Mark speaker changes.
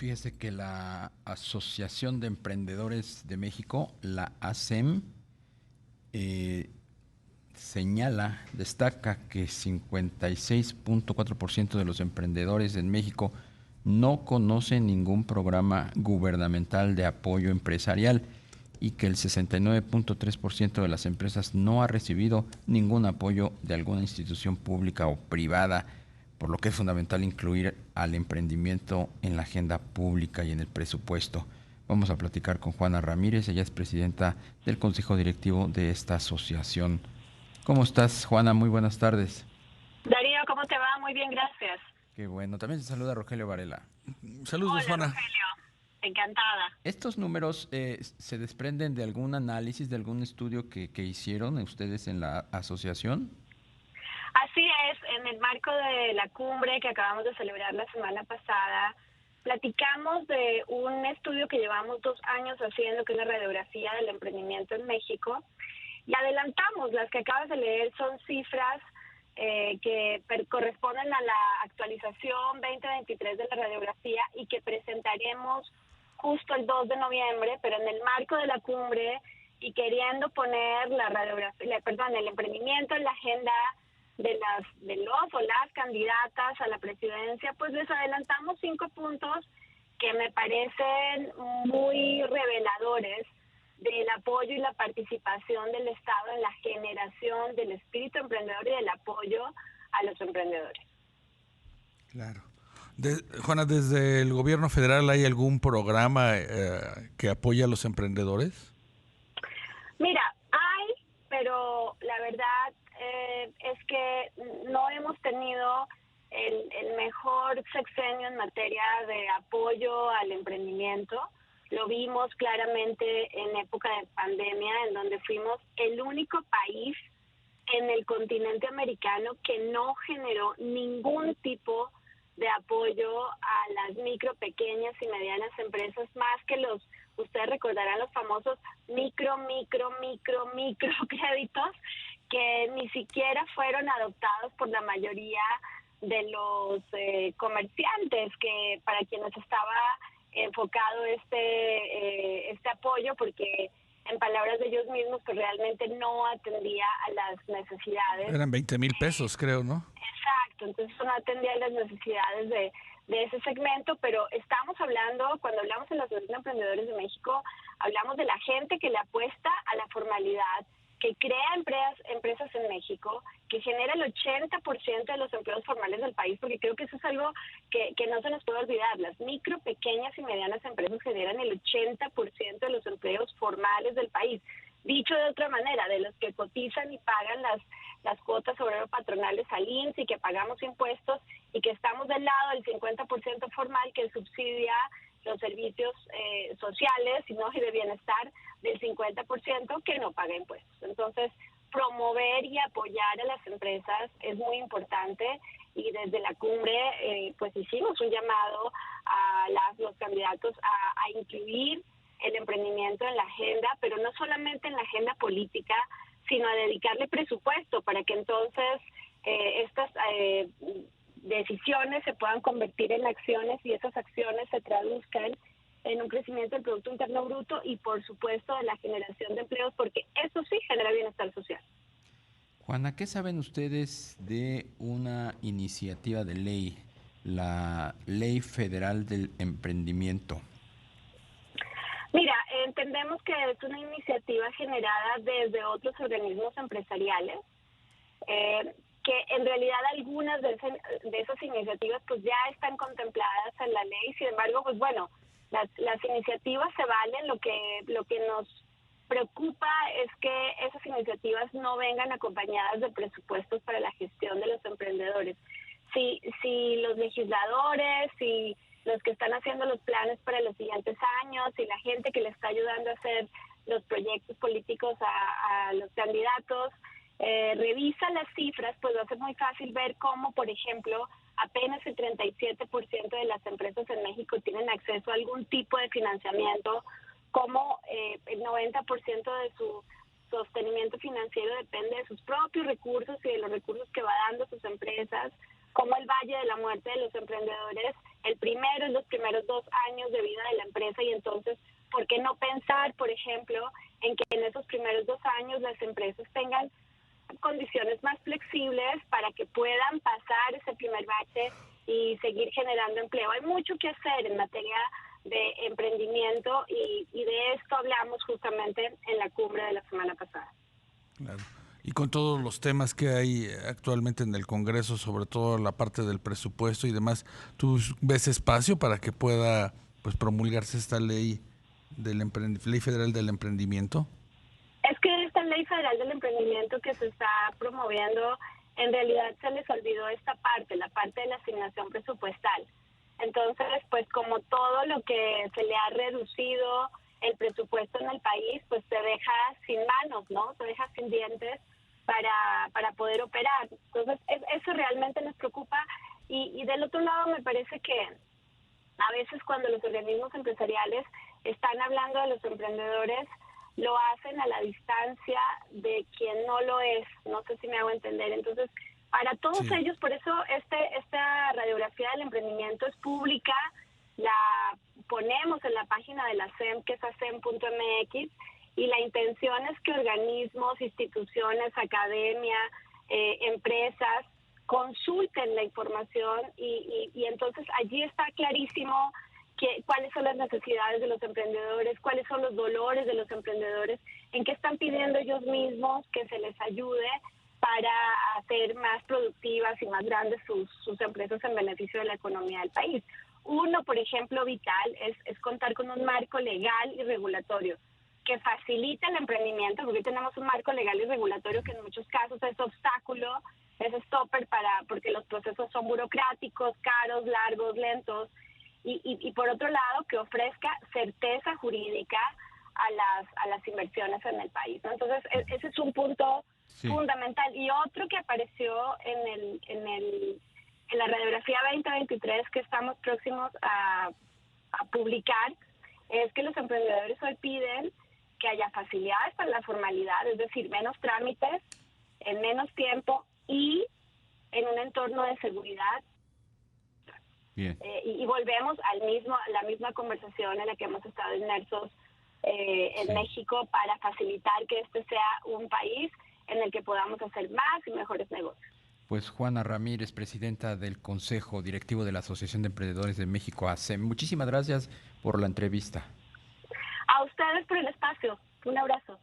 Speaker 1: Fíjese que la Asociación de Emprendedores de México, la ASEM, eh, destaca que 56.4% de los emprendedores en México no conocen ningún programa gubernamental de apoyo empresarial y que el 69.3% de las empresas no ha recibido ningún apoyo de alguna institución pública o privada, por lo que es fundamental incluir al emprendimiento en la agenda pública y en el presupuesto. Vamos a platicar con Juana Ramírez, ella es presidenta del Consejo Directivo de esta asociación. ¿Cómo estás, Juana? Muy buenas tardes.
Speaker 2: Darío, ¿cómo te va? Muy bien, gracias.
Speaker 1: Qué bueno. También te saluda Rogelio Varela.
Speaker 3: Saludos,
Speaker 2: Hola,
Speaker 3: Juana.
Speaker 2: Rogelio. Encantada.
Speaker 1: ¿Estos números se desprenden de algún análisis, de algún estudio que hicieron ustedes en la asociación?
Speaker 2: Así es, en el marco de la cumbre que acabamos de celebrar la semana pasada, platicamos de un estudio que llevamos 2 años haciendo, que es la radiografía del emprendimiento en México, y adelantamos, las que acabas de leer son cifras que corresponden a la actualización 2023 de la radiografía y que presentaremos justo el 2 de noviembre, pero en el marco de la cumbre y queriendo poner la radiografía, el emprendimiento en la agenda de los o las candidatas a la presidencia, pues les adelantamos 5 puntos que me parecen muy reveladores del apoyo y la participación del Estado en la generación del espíritu emprendedor y del apoyo a los emprendedores.
Speaker 3: Claro. Juana, ¿desde el gobierno federal hay algún programa que apoya a los emprendedores?
Speaker 2: Mira, hay, pero la verdad es que no hemos tenido el mejor sexenio en materia de apoyo al emprendimiento. Lo vimos claramente en época de pandemia, en donde fuimos el único país en el continente americano que no generó ningún tipo de apoyo a las micro, pequeñas y medianas empresas, más que ustedes recordarán los famosos micro créditos que ni siquiera fueron adoptados por la mayoría de los comerciantes, que para quienes estaba enfocado este apoyo, porque en palabras de ellos mismos pues realmente no atendía a las necesidades.
Speaker 3: Eran 20,000 pesos, creo, ¿no?
Speaker 2: Exacto, entonces no atendía a las necesidades de ese segmento, pero estamos hablando, cuando hablamos en la Asociación de Emprendedores de México, hablamos de la gente que le apuesta a la formalidad, que crea empresas en México, que genera el 80% de los empleos formales del país, porque creo que eso es algo que no se nos puede olvidar. Las micro, pequeñas y medianas empresas generan el 80% de los empleos formales del país. Dicho de otra manera, de los que cotizan y pagan las cuotas obrero-patronales al INSS y que pagamos impuestos y que estamos del lado del 50% formal que subsidia los servicios sociales y de bienestar del 50% que no paga impuestos. Entonces, promover y apoyar a las empresas es muy importante y desde la cumbre pues hicimos un llamado a los candidatos a incluir el emprendimiento en la agenda, pero no solamente en la agenda política, sino a dedicarle presupuesto para que entonces estas decisiones se puedan convertir en acciones y esas acciones se traduzcan en un crecimiento del Producto Interno Bruto y, por supuesto, de la generación de empleos, porque eso sí genera bienestar social.
Speaker 1: Juana, ¿qué saben ustedes de una iniciativa de ley, la Ley Federal del Emprendimiento?
Speaker 2: Mira, entendemos que es una iniciativa generada desde otros organismos empresariales, que en realidad algunas de esas iniciativas pues ya están contempladas en la ley. Sin embargo, pues bueno, las iniciativas se valen. Lo que nos preocupa es que esas iniciativas no vengan acompañadas de presupuestos para la gestión de los emprendedores. Si los legisladores, si los que están haciendo los planes para los siguientes años, y la gente que le está ayudando a hacer los proyectos políticos a los candidatos, revisa las cifras, pues va a ser muy fácil ver cómo, por ejemplo, apenas el 37% de las empresas en México tienen acceso a algún tipo de financiamiento, cómo el 90% de su sostenimiento financiero depende de sus propios recursos y de los recursos que va dando sus empresas, como el Valle de la Muerte de los Emprendedores, el primero en los primeros 2 años y entonces, ¿por qué no pensar, por ejemplo, en que en esos primeros 2 años las empresas tengan condiciones más flexibles para que puedan pasar ese primer bache y seguir generando empleo? Hay mucho que hacer en materia de emprendimiento y de esto hablamos justamente en la cumbre de la semana pasada.
Speaker 3: Claro. Y con todos los temas que hay actualmente en el Congreso, sobre todo la parte del presupuesto y demás, ¿tú ves espacio para que pueda pues promulgarse esta ley ley federal del emprendimiento?
Speaker 2: Es que esta ley federal del emprendimiento que se está promoviendo, en realidad se les olvidó esta parte, la parte de la asignación presupuestal. Entonces, pues como todo lo que se le ha reducido el presupuesto en el país, pues se deja sin manos, ¿no? Se deja sin dientes para poder operar. Entonces, eso realmente nos preocupa. Y del otro lado, me parece que a veces cuando los organismos empresariales están hablando de los emprendedores, lo hacen a la distancia de quien no lo es. No sé si me hago entender. Entonces, para todos ellos, por eso esta radiografía del emprendimiento es pública, la ponemos en la página de la SEM, que es asem.mx, y la intención es que organismos, instituciones, academia, empresas consulten la información y entonces allí está clarísimo cuáles son las necesidades de los emprendedores, cuáles son los dolores de los emprendedores, en qué están pidiendo ellos mismos que se les ayude para hacer más productivas y más grandes sus empresas en beneficio de la economía del país. Uno, por ejemplo, vital es contar con un marco legal y regulatorio que facilite el emprendimiento, porque tenemos un marco legal y regulatorio que en muchos casos es obstáculo, es stopper porque los procesos son burocráticos, caros, largos, lentos, y por otro lado que ofrezca certeza jurídica a las inversiones en el país, ¿no? Entonces ese es un punto fundamental. Y otro que apareció en la radiografía 2023 que estamos próximos a publicar es que los emprendedores hoy piden que haya facilidades para la formalidad, es decir, menos trámites, en menos tiempo y en un entorno de seguridad.
Speaker 1: Bien.
Speaker 2: Y volvemos a la misma conversación en la que hemos estado inmersos en México para facilitar que este sea un país en el que podamos hacer más y mejores negocios.
Speaker 1: Pues Juana Ramírez, presidenta del Consejo Directivo de la Asociación de Emprendedores de México, ASEM, muchísimas gracias por la entrevista.
Speaker 2: A ustedes por el espacio. Un abrazo.